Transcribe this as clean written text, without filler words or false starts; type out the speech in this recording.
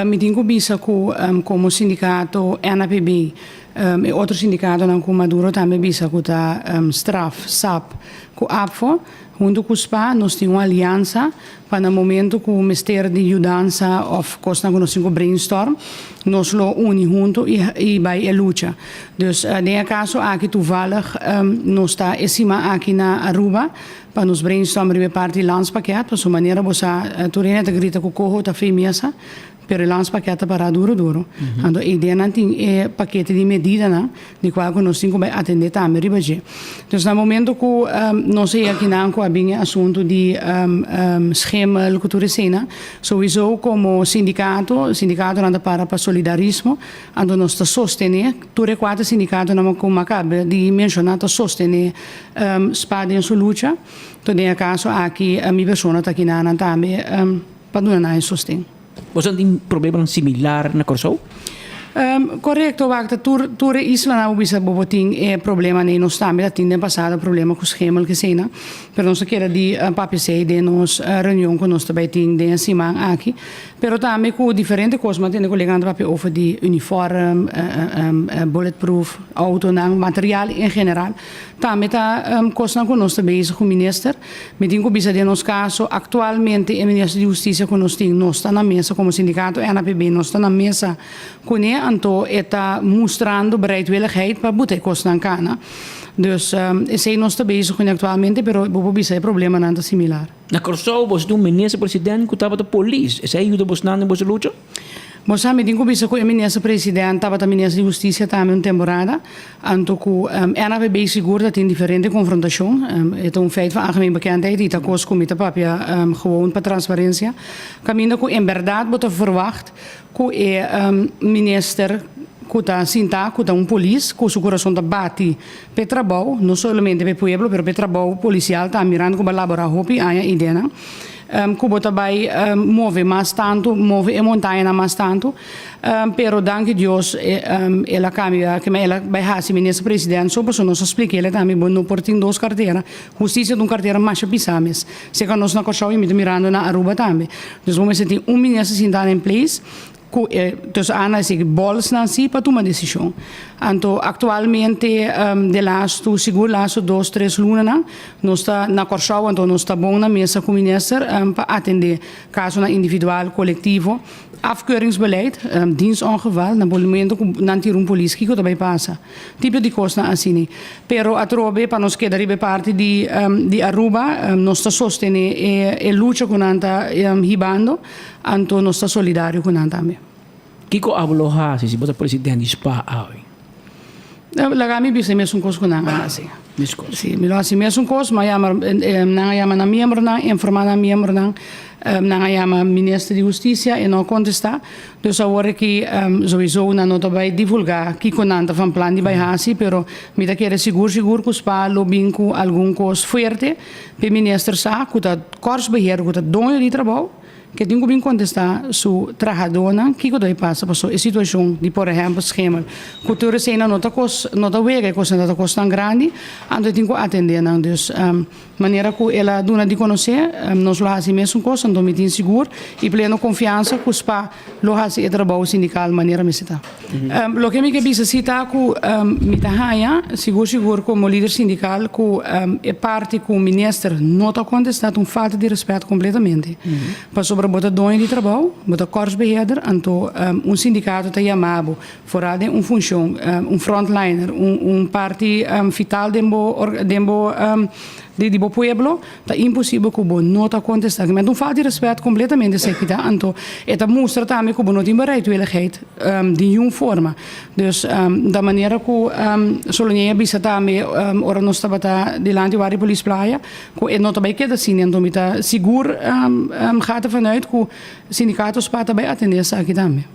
Me tengo bisa como sindicato NAPB e outro sindicato não com Maduro também bisa com straf, SAP, com APFO, junto com o SPA, nós temos uma aliança para no momento que o Ministério de Mudança of Costa nós temos brainstorm, nós lo uni junto e vai a luta. Dus nesse caso aqui toevallig nós está em cima aqui na Aruba para nos brainstorm de parte do landspakket, para sua maneira você turena grita com o corro da femesa per il landspakket para duro. Ando a ideia não tem paquete de medida não, de qual nós temos que atender também ribaje. Então no momento que nós sei aqui não com a binha assunto de schema cultura cena, sowieso como sindicato anda para solidarismo, ando nós está sostener, tutte quattro sindicato não como acaba de mencionar está sostener spada em sua luta. Então nesse caso aqui a minha pessoa está aqui na também para dar sostém. Você tem um problema similar na Corsou? Correto, wakta tur isla na ubisa boboting problema nei nos também tinha passado problema com o schema que sei na, pero nós queira de papel de nos reunião com nós também tem de cima aqui, pero também com diferente coisas, mas tem colega anda papel over de uniforme, bulletproof, auto, material em geral, também tá coisa com nós também com o ministro, me digo bisa de nos caso atualmente o ministro de Justiça com nós tem nós está na mesa como sindicato NAPB nós está na mesa com anto está mostrando bereidwilligheid para botar coisas na cana. Dus sei nós está bezig com atualmente, pero bobo bisa problema nada similar. Na Corsou você tem ministro-presidente que estava da polícia, essa ajuda você não você luta? Mas me digo bisa com o ministro-presidente, estava da ministra de Justiça também uma temporada, anto com NAPB seguro dat tem diferente confrontação, é feit van algemeen bekendheid, die dat kost comité papia gewoon para transparência. Caminho com em verdade bota verwacht com o ministro kuta sinta kuta polícia com o coração da bate pe trabalho não somente pe pueblo pero pe trabalho policial tá mirando como elaborar hopi a ideia Cuba também move mais tanto, move a montanha mais tanto, pero danke Deus ela cambia, que ela vai fazer ministro presidente, só para nós explicar ela também bom no portinho duas carteiras, justiça de uma carteira mais pisames, se que nós na Corsou e mirando na Aruba também, então vamos ter ministro sentado em place. Dus Ana sig bols na si para tomar decisão. Então, atualmente, de lasto, seguro lasto 2-3 lunas, nós está na Corsou, então nós está bom na mesa com o ministro para atender caso na individual, coletivo, afkeuringsbeleid, dienstongeval, na momento que não tem polícia que também passa. Tipo de coisa assim. Pero a trobe para nós que daribe parte de Aruba, nós está sostenendo e luta com anta hibando, então nós está solidário com anta também. Kiko abloha se você presidente spa ai. Lagami bisa mesmo coisa com anta assim. Discos. Sim, melhor assim mesmo coisa, mas yama na membro na informar na membro na yama ministro de Justiça e não contestar. Dus agora que sowieso na nota vai divulgar que conanta van plan de vai hasi, pero me da querer seguro que spa lobbying com algum coisa forte, pe ministro sa, que tá corso beheer, que tá dono de trabalho. Que tenho que contestar su trabalhadora que deve passar por a situação de por exemplo schema cultura cena nota wega coisa nota coisa tão grande ando tenho que atender não dus maneira que ela dona de conhecer nós lá assim mesmo coisa não me tem seguro e pleno confiança que spa lo hasi trabalho sindical maneira me está lo que me que bisa cita ku me tahaya seguro como líder sindical ku é parte com o ministro nota contestar falta de respeito completamente para bota dono de trabalho, bota corpsbeheerder, então sindicato está chamado fora de função, frontliner, parte vital do pueblo, está impossível que o não está contestando, mas falta de respeito completamente se que tá, então eta mostra também que o não tem bereidwilligheid de nenhuma forma, dus da maneira que Solonea bisa também ora nós estava delante da polícia praia, que não também queda assim, então me tá seguro gaat ervan uit que o sindicato spa também atender essa aqui também.